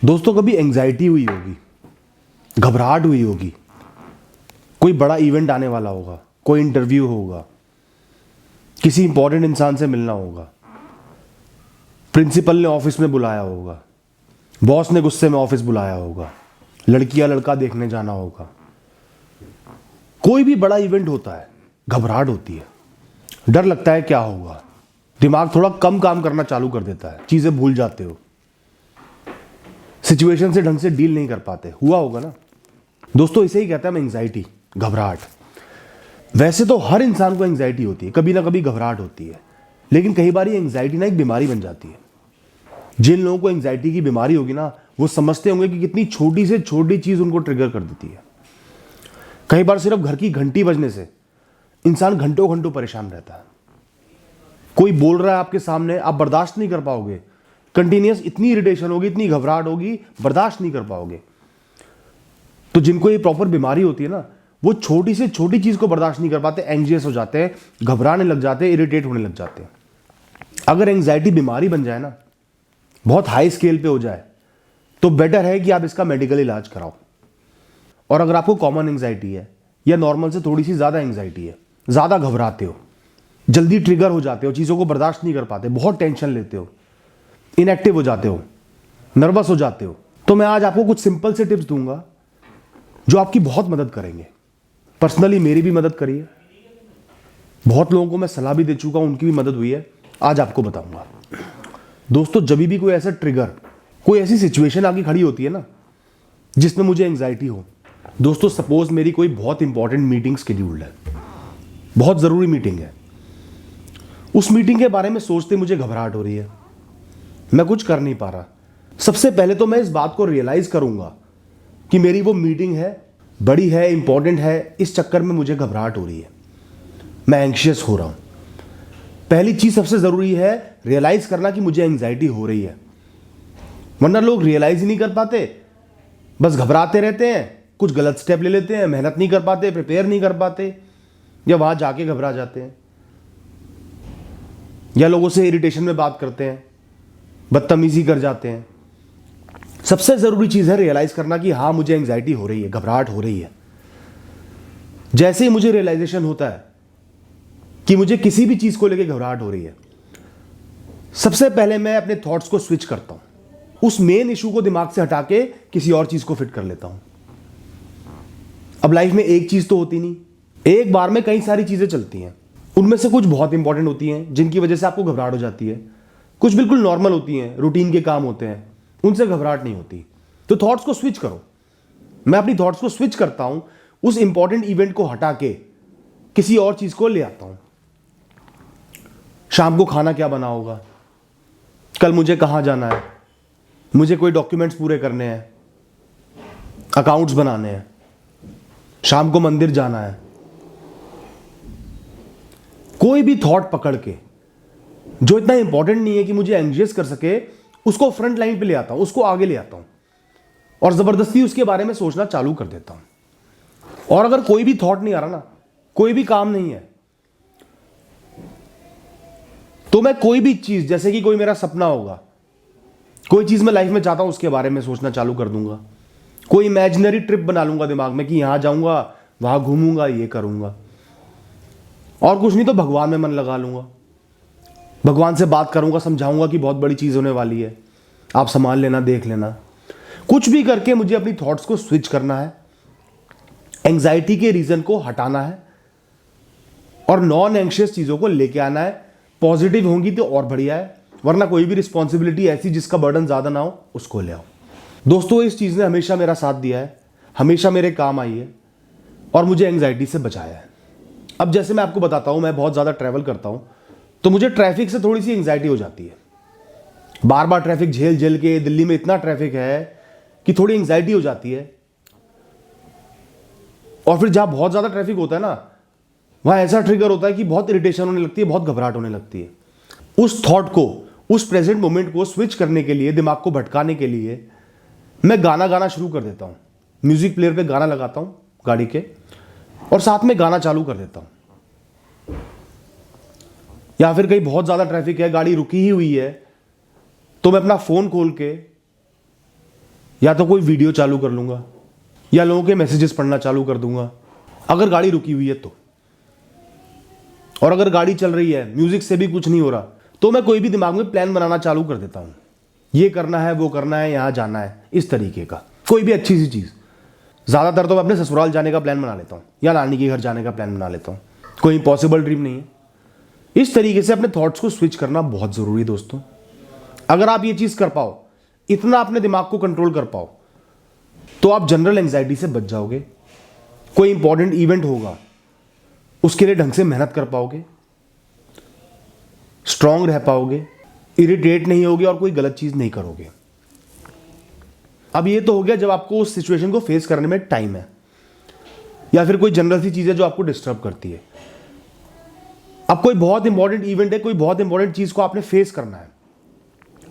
दोस्तों, कभी एंजाइटी हुई होगी, घबराहट हुई होगी, कोई बड़ा इवेंट आने वाला होगा, कोई इंटरव्यू होगा, किसी इंपॉर्टेंट इंसान से मिलना होगा, प्रिंसिपल ने ऑफिस में बुलाया होगा, बॉस ने गुस्से में ऑफिस बुलाया होगा, लड़की या लड़का देखने जाना होगा। कोई भी बड़ा इवेंट होता है, घबराहट होती है, डर लगता है क्या होगा, दिमाग थोड़ा कम काम करना चालू कर देता है, चीजें भूल जाते हो, सिचुएशन से ढंग से डील नहीं कर पाते। हुआ होगा ना दोस्तों, इसे ही कहते हैं एंजाइटी, घबराहट। वैसे तो हर इंसान को एंजाइटी होती है, कभी ना कभी घबराहट होती है, लेकिन कई बार ये एंजाइटी ना एक बीमारी बन जाती है। जिन लोगों को एंजाइटी की बीमारी होगी ना, वो समझते होंगे कि कितनी छोटी से छोटी चीज उनको ट्रिगर कर देती है। कई बार सिर्फ घर की घंटी बजने से इंसान घंटों घंटों परेशान रहता है। कोई बोल रहा है आपके सामने, आप बर्दाश्त नहीं कर पाओगे, कंटिन्यूअस इतनी इरिटेशन होगी, इतनी घबराहट होगी, बर्दाश्त नहीं कर पाओगे। तो जिनको ये प्रॉपर बीमारी होती है ना, वो छोटी से छोटी चीज को बर्दाश्त नहीं कर पाते, एंग्जियस हो जाते हैं, घबराने लग जाते हैं, इरिटेट होने लग जाते हैं। अगर एंग्जाइटी बीमारी बन जाए ना, बहुत हाई स्केल पे हो जाए, तो बेटर है कि आप इसका मेडिकल इलाज कराओ। और अगर आपको कॉमन एंग्जाइटी है या नॉर्मल से थोड़ी सी ज्यादा एंग्जाइटी है, ज्यादा घबराते हो, जल्दी ट्रिगर हो जाते हो, चीजों को बर्दाश्त नहीं कर पाते, बहुत टेंशन लेते हो, इनएक्टिव हो जाते हो, नर्वस हो जाते हो, तो मैं आज आपको कुछ सिंपल से टिप्स दूंगा जो आपकी बहुत मदद करेंगे। पर्सनली मेरी भी मदद करी है, बहुत लोगों को मैं सलाह भी दे चुका हूं, उनकी भी मदद हुई है, आज आपको बताऊंगा। दोस्तों, जब भी कोई ऐसा ट्रिगर, कोई ऐसी सिचुएशन आके खड़ी होती है ना जिसमें मुझे एंग्जाइटी हो, दोस्तों सपोज मेरी कोई बहुत इंपॉर्टेंट मीटिंग शेड्यूल्ड है, बहुत जरूरी मीटिंग है, उस मीटिंग के बारे में सोचते मुझे घबराहट हो रही है, मैं कुछ कर नहीं पा रहा। सबसे पहले तो मैं इस बात को रियलाइज करूंगा कि मेरी वो मीटिंग है, बड़ी है, इंपॉर्टेंट है, इस चक्कर में मुझे घबराहट हो रही है, मैं एंग्शियस हो रहा हूं। पहली चीज सबसे जरूरी है रियलाइज करना कि मुझे एंग्जाइटी हो रही है, वरना लोग रियलाइज ही नहीं कर पाते, बस घबराते रहते हैं, कुछ गलत स्टेप ले लेते हैं, मेहनत नहीं कर पाते, प्रिपेयर नहीं कर पाते, या वहां जाके घबरा जाते हैं, या लोगों से इरिटेशन में बात करते हैं, बदतमीजी कर जाते हैं। सबसे जरूरी चीज है रियलाइज करना कि हाँ मुझे एंग्जाइटी हो रही है, घबराहट हो रही है। जैसे ही मुझे रियलाइजेशन होता है कि मुझे किसी भी चीज को लेकर घबराहट हो रही है, सबसे पहले मैं अपने थॉट्स को स्विच करता हूं, उस मेन इशू को दिमाग से हटा के किसी और चीज को फिट कर लेता हूं। अब लाइफ में एक चीज तो होती नहीं, एक बार में कई सारी चीजें चलती हैं, उनमें से कुछ बहुत इंपॉर्टेंट होती हैं जिनकी वजह से आपको घबराहट हो जाती है, कुछ बिल्कुल नॉर्मल होती हैं, रूटीन के काम होते हैं, उनसे घबराहट नहीं होती। तो थॉट्स को स्विच करो। मैं अपनी थॉट्स को स्विच करता हूं, उस इंपॉर्टेंट इवेंट को हटा के किसी और चीज को ले आता हूं। शाम को खाना क्या बना होगा, कल मुझे कहां जाना है, मुझे कोई डॉक्यूमेंट्स पूरे करने हैं, अकाउंट्स बनाने हैं, शाम को मंदिर जाना है। कोई भी थॉट पकड़ के जो इतना इंपॉर्टेंट नहीं है कि मुझे एंग्जियस कर सके, उसको फ्रंट लाइन पे ले आता हूं, उसको आगे ले आता हूं और जबरदस्ती उसके बारे में सोचना चालू कर देता हूं। और अगर कोई भी थॉट नहीं आ रहा ना, कोई भी काम नहीं है, तो मैं कोई भी चीज, जैसे कि कोई मेरा सपना होगा, कोई चीज मैं लाइफ में चाहता हूं, उसके बारे में सोचना चालू कर दूंगा। कोई इमेजिनरी ट्रिप बना लूंगा दिमाग में कि यहां जाऊंगा, वहां घूमूंगा, ये करूंगा। और कुछ नहीं तो भगवान में मन लगा लूंगा, भगवान से बात करूंगा, समझाऊंगा कि बहुत बड़ी चीज होने वाली है, आप संभाल लेना, देख लेना। कुछ भी करके मुझे अपनी थॉट्स को स्विच करना है, एंग्जाइटी के रीजन को हटाना है और नॉन एंग्शियस चीजों को लेके आना है। पॉजिटिव होंगी तो और बढ़िया है, वरना कोई भी रिस्पॉन्सिबिलिटी ऐसी जिसका बर्डन ज्यादा ना हो, उसको ले आओ। दोस्तों, इस चीज ने हमेशा मेरा साथ दिया है, हमेशा मेरे काम आई है और मुझे एंग्जाइटी से बचाया है। अब जैसे मैं आपको बताता हूं, मैं बहुत ज्यादा ट्रैवल करता हूं, तो मुझे ट्रैफिक से थोड़ी सी एंग्जाइटी हो जाती है। बार बार ट्रैफिक झेल झेल के, दिल्ली में इतना ट्रैफिक है कि थोड़ी एंग्जाइटी हो जाती है। और फिर जहां बहुत ज्यादा ट्रैफिक होता है ना, वहां ऐसा ट्रिगर होता है कि बहुत इरिटेशन होने लगती है, बहुत घबराहट होने लगती है। उस थॉट को, उस प्रेजेंट मोमेंट को स्विच करने के लिए, दिमाग को भटकाने के लिए मैं गाना गाना शुरू कर देता हूं। म्यूजिक प्लेयर पे गाना लगाता हूं गाड़ी के और साथ में गाना चालू कर देता हूं। या फिर कहीं बहुत ज्यादा ट्रैफिक है, गाड़ी रुकी ही हुई है, तो मैं अपना फोन खोल के या तो कोई वीडियो चालू कर लूंगा या लोगों के मैसेजेस पढ़ना चालू कर दूंगा अगर गाड़ी रुकी हुई है तो। और अगर गाड़ी चल रही है, म्यूजिक से भी कुछ नहीं हो रहा, तो मैं कोई भी दिमाग में प्लान बनाना चालू कर देता हूं। ये करना है, वो करना है, यहां जाना है, इस तरीके का कोई भी अच्छी सी चीज। ज्यादातर तो मैं अपने ससुराल जाने का प्लान बना लेता हूं या नानी के घर जाने का प्लान बना लेता हूं। कोई इम्पॉसिबल ड्रीम नहीं है। इस तरीके से अपने थॉट्स को स्विच करना बहुत जरूरी है दोस्तों। अगर आप ये चीज कर पाओ, इतना अपने दिमाग को कंट्रोल कर पाओ, तो आप जनरल एंजाइटी से बच जाओगे। कोई इंपॉर्टेंट इवेंट होगा, उसके लिए ढंग से मेहनत कर पाओगे, स्ट्रांग रह पाओगे, इरिटेट नहीं होगे और कोई गलत चीज नहीं करोगे। अब ये तो हो गया जब आपको उस सिचुएशन को फेस करने में टाइम है, या फिर कोई जनरल सी चीज है जो आपको डिस्टर्ब करती है। अब कोई बहुत इंपॉर्टेंट इवेंट है, कोई बहुत इंपॉर्टेंट चीज को आपने फेस करना है।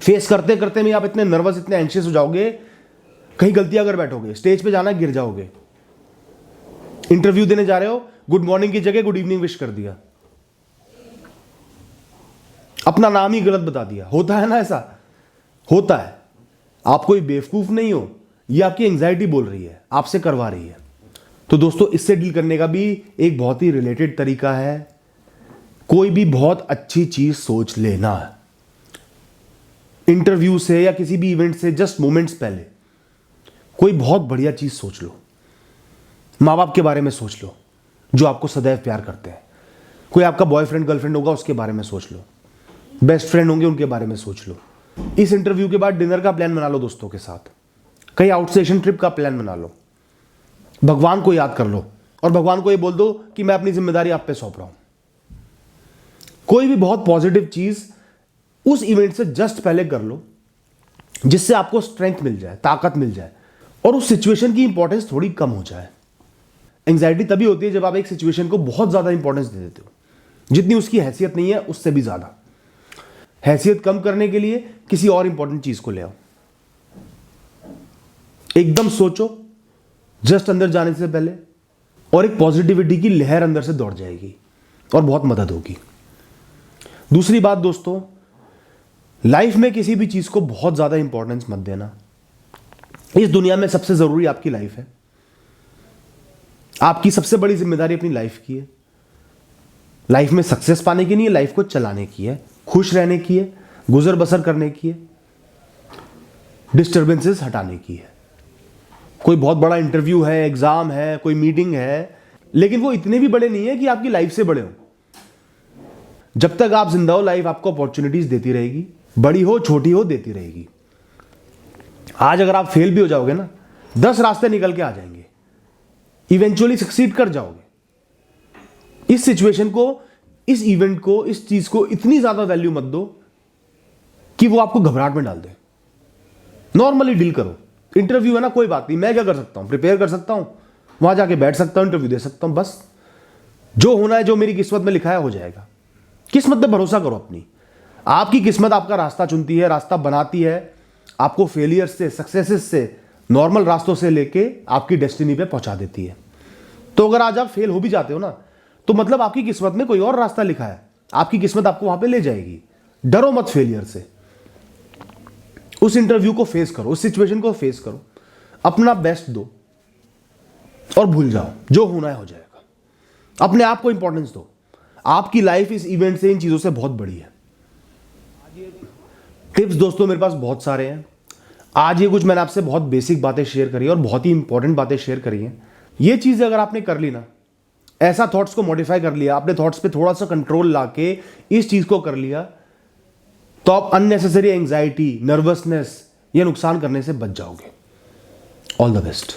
फेस करते करते में आप इतने नर्वस, इतने एंशियस हो जाओगे, कहीं गलतियां अगर बैठोगे, स्टेज पे जाना गिर जाओगे। इंटरव्यू देने जा रहे हो, गुड मॉर्निंग की जगह गुड इवनिंग विश कर दिया, अपना नाम ही गलत बता दिया। होता है ना, ऐसा होता है। आप कोई बेवकूफ नहीं हो, ये आपकी एंजाइटी बोल रही है, आपसे करवा रही है। तो दोस्तों, इससे डील करने का भी एक बहुत ही रिलेटेड तरीका है, कोई भी बहुत अच्छी चीज सोच लेना। इंटरव्यू से या किसी भी इवेंट से जस्ट मोमेंट्स पहले कोई बहुत बढ़िया चीज सोच लो। माँ बाप के बारे में सोच लो जो आपको सदैव प्यार करते हैं। कोई आपका बॉयफ्रेंड गर्लफ्रेंड होगा, उसके बारे में सोच लो। बेस्ट फ्रेंड होंगे, उनके बारे में सोच लो। इस इंटरव्यू के बाद डिनर का प्लान बना लो दोस्तों के साथ, कहीं आउट स्टेशन ट्रिप का प्लान बना लो। भगवान को याद कर लो और भगवान को ये बोल दो कि मैं अपनी जिम्मेदारी आप पे सौंप रहा हूं। कोई भी बहुत पॉजिटिव चीज उस इवेंट से जस्ट पहले कर लो, जिससे आपको स्ट्रेंथ मिल जाए, ताकत मिल जाए और उस सिचुएशन की इंपॉर्टेंस थोड़ी कम हो जाए। एंजाइटी तभी होती है जब आप एक सिचुएशन को बहुत ज्यादा इंपॉर्टेंस दे देते हो, जितनी उसकी हैसियत नहीं है उससे भी ज्यादा। हैसियत कम करने के लिए किसी और इंपॉर्टेंट चीज को ले आओ। एकदम सोचो जस्ट अंदर जाने से पहले, और एक पॉजिटिविटी की लहर अंदर से दौड़ जाएगी और बहुत मदद होगी। दूसरी बात दोस्तों, लाइफ में किसी भी चीज को बहुत ज्यादा इंपॉर्टेंस मत देना। इस दुनिया में सबसे जरूरी आपकी लाइफ है। आपकी सबसे बड़ी जिम्मेदारी अपनी लाइफ की है। लाइफ में सक्सेस पाने की नहीं है, लाइफ को चलाने की है, खुश रहने की है, गुजर बसर करने की है, डिस्टर्बेंसेस हटाने की है। कोई बहुत बड़ा इंटरव्यू है, एग्जाम है, कोई मीटिंग है, लेकिन वो इतने भी बड़े नहीं है कि आपकी लाइफ से बड़े हो। जब तक आप जिंदा हो, लाइफ आपको अपॉर्चुनिटीज देती रहेगी, बड़ी हो छोटी हो देती रहेगी। आज अगर आप फेल भी हो जाओगे ना, 10 रास्ते निकल के आ जाएंगे, इवेंचुअली सक्सीड कर जाओगे। इस सिचुएशन को, इस इवेंट को, इस चीज को इतनी ज्यादा वैल्यू मत दो कि वो आपको घबराहट में डाल दे। नॉर्मली डील करो। इंटरव्यू है ना, कोई बात नहीं, मैं क्या कर सकता हूं, प्रिपेयर कर सकता हूं, वहां जाके बैठ सकता हूं, इंटरव्यू दे सकता हूं, बस जो होना है, जो मेरी किस्मत में लिखा है हो जाएगा। किस्मत पे भरोसा करो अपनी। आपकी किस्मत आपका रास्ता चुनती है, रास्ता बनाती है, आपको फेलियर से, सक्सेसेस से, नॉर्मल रास्तों से लेके आपकी डेस्टिनी पे पहुंचा देती है। तो अगर आज आप फेल हो भी जाते हो ना, तो मतलब आपकी किस्मत में कोई और रास्ता लिखा है, आपकी किस्मत आपको वहां पे ले जाएगी। डरो मत फेलियर से। उस इंटरव्यू को फेस करो, उस सिचुएशन को फेस करो, अपना बेस्ट दो और भूल जाओ, जो होना है हो जाएगा। अपने आप को इंपॉर्टेंस दो। आपकी लाइफ इस इवेंट से, इन चीजों से बहुत बड़ी है। टिप्स दोस्तों मेरे पास बहुत सारे हैं। आज ये कुछ मैंने आपसे बहुत बेसिक बातें शेयर करी और बहुत ही इंपॉर्टेंट बातें शेयर करी हैं। ये चीजें अगर आपने कर ली ना, ऐसा थॉट्स को मॉडिफाई कर लिया, अपने थॉट्स पे थोड़ा सा कंट्रोल लाके इस चीज को कर लिया, तो आप अननेसेसरी एंजाइटी, नर्वसनेस या नुकसान करने से बच जाओगे। All the best.